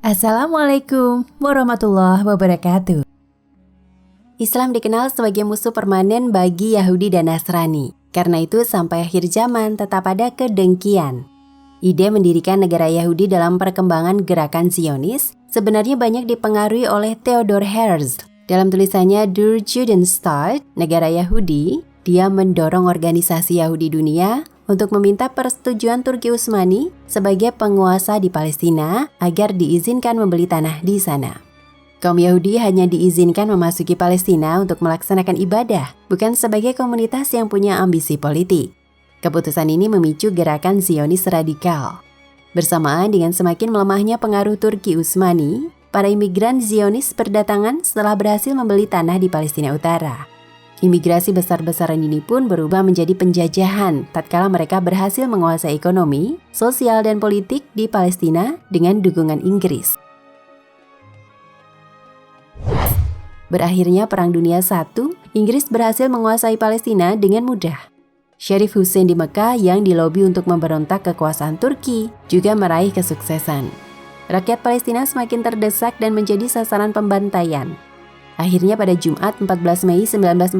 Assalamualaikum warahmatullahi wabarakatuh. Islam dikenal sebagai musuh permanen bagi Yahudi dan Nasrani. Karena itu sampai akhir zaman tetap ada kedengkian. Ide mendirikan negara Yahudi dalam perkembangan gerakan Zionis sebenarnya banyak dipengaruhi oleh Theodor Herzl. Dalam tulisannya Der Judenstaat, Negara Yahudi, dia mendorong organisasi Yahudi dunia untuk meminta persetujuan Turki Utsmani sebagai penguasa di Palestina agar diizinkan membeli tanah di sana. Kaum Yahudi hanya diizinkan memasuki Palestina untuk melaksanakan ibadah, bukan sebagai komunitas yang punya ambisi politik. Keputusan ini memicu gerakan Zionis radikal. Bersamaan dengan semakin melemahnya pengaruh Turki Utsmani, para imigran Zionis berdatangan setelah berhasil membeli tanah di Palestina Utara. Imigrasi besar-besaran ini pun berubah menjadi penjajahan tatkala mereka berhasil menguasai ekonomi, sosial, dan politik di Palestina dengan dukungan Inggris. Berakhirnya Perang Dunia I, Inggris berhasil menguasai Palestina dengan mudah. Syarif Hussein di Mekah yang dilobi untuk memberontak kekuasaan Turki juga meraih kesuksesan. Rakyat Palestina semakin terdesak dan menjadi sasaran pembantaian. Akhirnya pada Jumat 14 Mei 1948,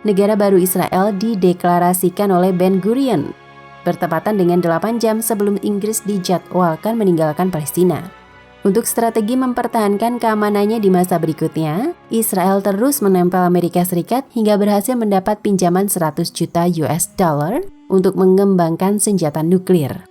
negara baru Israel dideklarasikan oleh Ben-Gurion, bertepatan dengan 8 jam sebelum Inggris dijadwalkan meninggalkan Palestina. Untuk strategi mempertahankan keamanannya di masa berikutnya, Israel terus menempel Amerika Serikat hingga berhasil mendapat pinjaman 100 juta US dollar untuk mengembangkan senjata nuklir.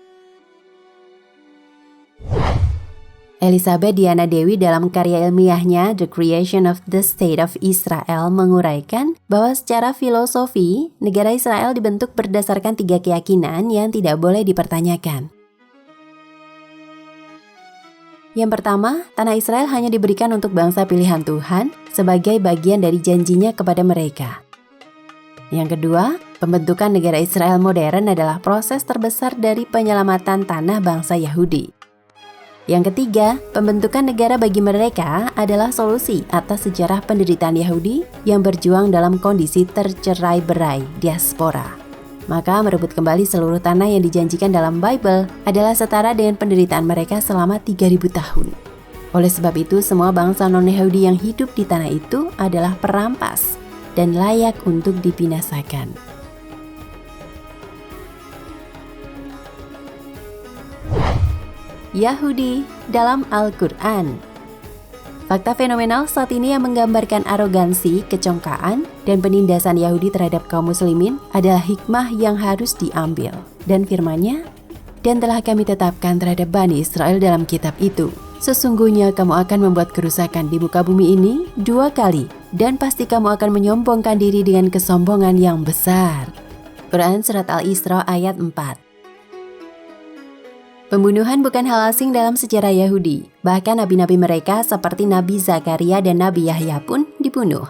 Elizabeth Diana Dewi dalam karya ilmiahnya The Creation of the State of Israel menguraikan bahwa secara filosofi, negara Israel dibentuk berdasarkan 3 keyakinan yang tidak boleh dipertanyakan. Yang pertama, tanah Israel hanya diberikan untuk bangsa pilihan Tuhan sebagai bagian dari janjinya kepada mereka. Yang kedua, pembentukan negara Israel modern adalah proses terbesar dari penyelamatan tanah bangsa Yahudi. Yang ketiga, pembentukan negara bagi mereka adalah solusi atas sejarah penderitaan Yahudi yang berjuang dalam kondisi tercerai-berai diaspora. Maka merebut kembali seluruh tanah yang dijanjikan dalam Bible adalah setara dengan penderitaan mereka selama 3.000 tahun. Oleh sebab itu, semua bangsa non-Yahudi yang hidup di tanah itu adalah perampas dan layak untuk dibinasakan. Yahudi dalam Al-Quran. Fakta fenomenal saat ini yang menggambarkan arogansi, kecongkaan, dan penindasan Yahudi terhadap kaum muslimin adalah hikmah yang harus diambil. Dan firman-Nya, "Dan telah kami tetapkan terhadap Bani Israel dalam kitab itu, sesungguhnya kamu akan membuat kerusakan di muka bumi ini 2 kali, dan pasti kamu akan menyombongkan diri dengan kesombongan yang besar." Quran Surat Al-Isra ayat 4. Pembunuhan bukan hal asing dalam sejarah Yahudi. Bahkan nabi-nabi mereka seperti Nabi Zakaria dan Nabi Yahya pun dibunuh.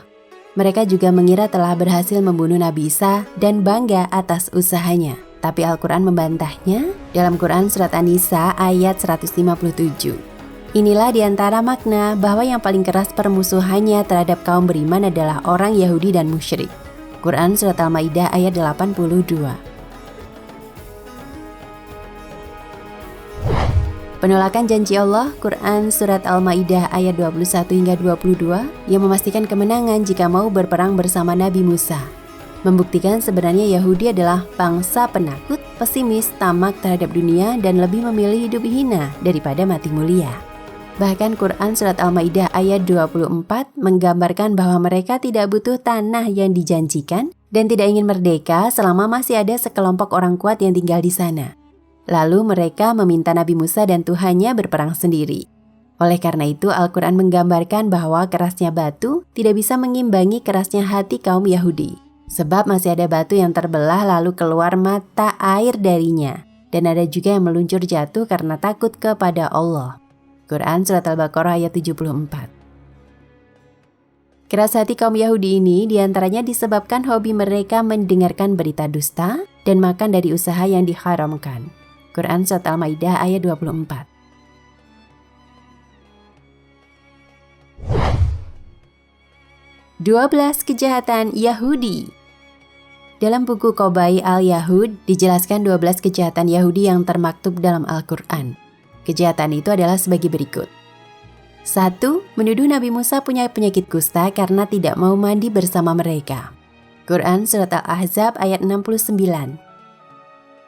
Mereka juga mengira telah berhasil membunuh Nabi Isa dan bangga atas usahanya. Tapi Al-Quran membantahnya dalam Quran Surat An-Nisa ayat 157. Inilah diantara makna bahwa yang paling keras permusuhannya terhadap kaum beriman adalah orang Yahudi dan musyrik. Quran Surat Al-Maidah ayat 82. Penolakan janji Allah, Quran Surat Al-Maidah ayat 21 hingga 22 yang memastikan kemenangan jika mau berperang bersama Nabi Musa. Membuktikan sebenarnya Yahudi adalah bangsa penakut, pesimis, tamak terhadap dunia, dan lebih memilih hidup hina daripada mati mulia. Bahkan Quran Surat Al-Maidah ayat 24 menggambarkan bahwa mereka tidak butuh tanah yang dijanjikan dan tidak ingin merdeka selama masih ada sekelompok orang kuat yang tinggal di sana. Lalu mereka meminta Nabi Musa dan Tuhannya berperang sendiri. Oleh karena itu, Al-Quran menggambarkan bahwa kerasnya batu tidak bisa mengimbangi kerasnya hati kaum Yahudi. Sebab masih ada batu yang terbelah lalu keluar mata air darinya. Dan ada juga yang meluncur jatuh karena takut kepada Allah. Quran Surat Al-Baqarah ayat 74. Keras hati kaum Yahudi ini diantaranya disebabkan hobi mereka mendengarkan berita dusta dan makan dari usaha yang diharamkan. Quran Surat Al-Maidah ayat 24. "12 kejahatan Yahudi." Dalam buku Qobai Al-Yahud dijelaskan 12 kejahatan Yahudi yang termaktub dalam Al-Quran. Kejahatan itu adalah sebagai berikut. 1. Menuduh Nabi Musa punya penyakit kusta karena tidak mau mandi bersama mereka. Quran Surat Al-Ahzab ayat 69.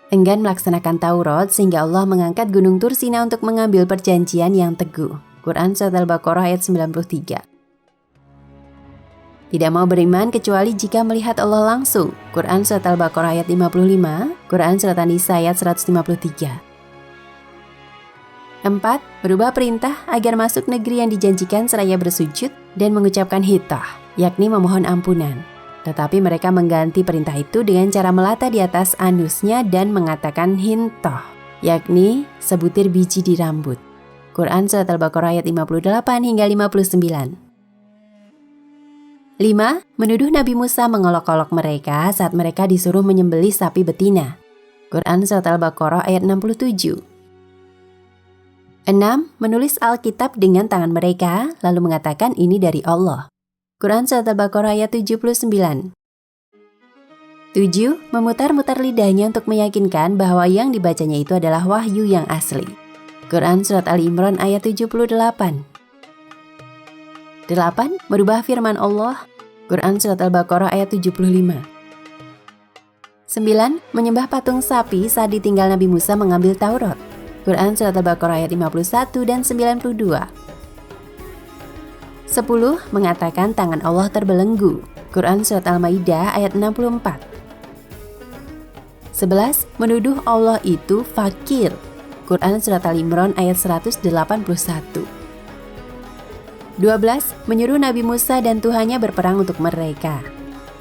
Enggan melaksanakan Taurat sehingga Allah mengangkat gunung Tursina untuk mengambil perjanjian yang teguh. Quran Surat Al-Baqarah ayat 93. Tidak mau beriman kecuali jika melihat Allah langsung. Quran Surat Al-Baqarah ayat 55, Quran Surat An-Nisa ayat 153. 4. Berubah perintah agar masuk negeri yang dijanjikan seraya bersujud dan mengucapkan hitah, yakni memohon ampunan. Tetapi mereka mengganti perintah itu dengan cara melata di atas anusnya dan mengatakan hintoh, yakni sebutir biji di rambut. Quran Surat Al-Baqarah ayat 58 hingga 59. 5. Menuduh Nabi Musa mengolok-olok mereka saat mereka disuruh menyembelih sapi betina. Quran Surat Al-Baqarah ayat 67. 6. Menulis Alkitab dengan tangan mereka, lalu mengatakan ini dari Allah. Quran Surat Al-Baqarah ayat 79. 7. Memutar-mutar lidahnya untuk meyakinkan bahwa yang dibacanya itu adalah wahyu yang asli. Quran Surat Ali Imran ayat 78. 8. Merubah firman Allah. Quran Surat Al-Baqarah ayat 75. 9. Menyembah patung sapi saat ditinggal Nabi Musa mengambil Taurat. Quran Surat Al-Baqarah ayat 51 dan 92. 10. Mengatakan tangan Allah terbelenggu. Quran Surat Al-Maidah ayat 64. 11. Menuduh Allah itu fakir. Quran Surat Al-Imran ayat 181. 12. Menyuruh Nabi Musa dan Tuhannya berperang untuk mereka.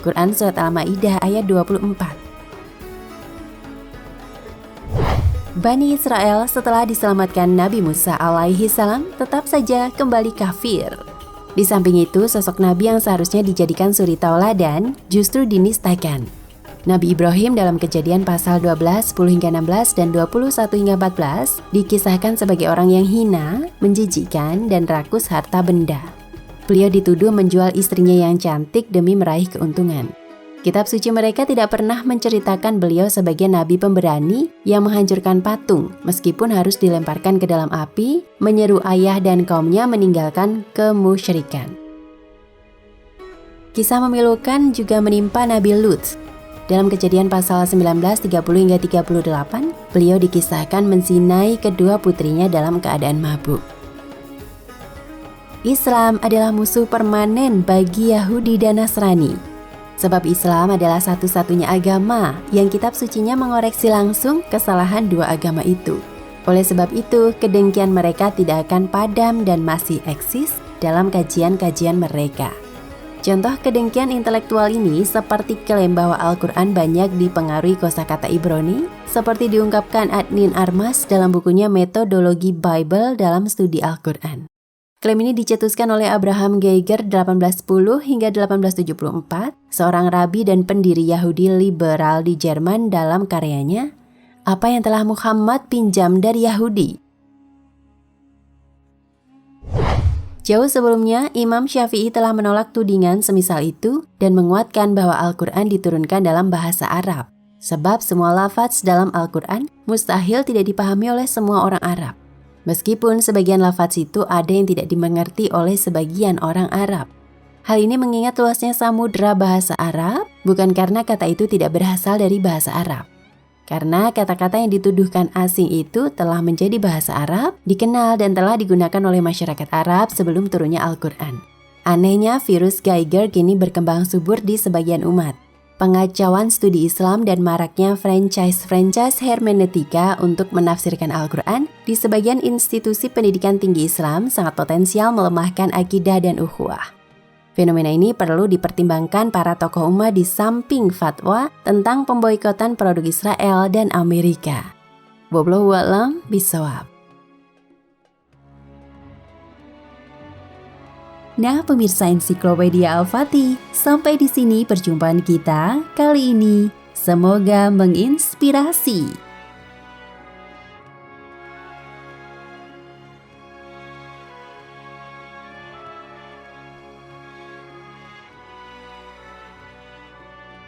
Quran Surat Al-Maidah ayat 24. Bani Israel setelah diselamatkan Nabi Musa alaihi salam tetap saja kembali kafir. Di samping itu, sosok Nabi yang seharusnya dijadikan suri tauladan justru dinistakan. Nabi Ibrahim dalam Kejadian pasal 12, 10 hingga 16 dan 21 hingga 14 dikisahkan sebagai orang yang hina, menjijikkan, dan rakus harta benda. Beliau dituduh menjual istrinya yang cantik demi meraih keuntungan. Kitab suci mereka tidak pernah menceritakan beliau sebagai nabi pemberani yang menghancurkan patung meskipun harus dilemparkan ke dalam api, menyeru ayah dan kaumnya meninggalkan kemusyrikan. Kisah memilukan juga menimpa Nabi Lut. Dalam Kejadian pasal 19, 30 hingga 38, beliau dikisahkan menzinai kedua putrinya dalam keadaan mabuk. Islam adalah musuh permanen bagi Yahudi dan Nasrani. Sebab Islam adalah satu-satunya agama yang kitab sucinya mengoreksi langsung kesalahan dua agama itu. Oleh sebab itu, kedengkian mereka tidak akan padam dan masih eksis dalam kajian-kajian mereka. Contoh kedengkian intelektual ini seperti klaim bahwa Al-Quran banyak dipengaruhi kosakata Ibrani, seperti diungkapkan Adnin Armas dalam bukunya Metodologi Bible dalam Studi Al-Quran. Klaim ini dicetuskan oleh Abraham Geiger 1810 hingga 1874, seorang rabi dan pendiri Yahudi liberal di Jerman dalam karyanya, Apa yang telah Muhammad pinjam dari Yahudi. Jauh sebelumnya, Imam Syafi'i telah menolak tudingan semisal itu dan menguatkan bahwa Al-Quran diturunkan dalam bahasa Arab. Sebab semua lafaz dalam Al-Quran mustahil tidak dipahami oleh semua orang Arab. Meskipun sebagian lafaz itu ada yang tidak dimengerti oleh sebagian orang Arab. Hal ini mengingat luasnya samudera bahasa Arab, bukan karena kata itu tidak berasal dari bahasa Arab. Karena kata-kata yang dituduhkan asing itu telah menjadi bahasa Arab, dikenal dan telah digunakan oleh masyarakat Arab sebelum turunnya Al-Quran. Anehnya, virus Geiger kini berkembang subur di sebagian umat. Pengacauan studi Islam dan maraknya franchise hermeneutika untuk menafsirkan Al-Quran di sebagian institusi pendidikan tinggi Islam sangat potensial melemahkan akidah dan ukhuwah. Fenomena ini perlu dipertimbangkan para tokoh umat di samping fatwa tentang pemboikotan produk Israel dan Amerika. Wallahu a'lam bishawab. Nah, pemirsa Ensiklopedia Al-Fatih, sampai di sini perjumpaan kita kali ini. Semoga menginspirasi.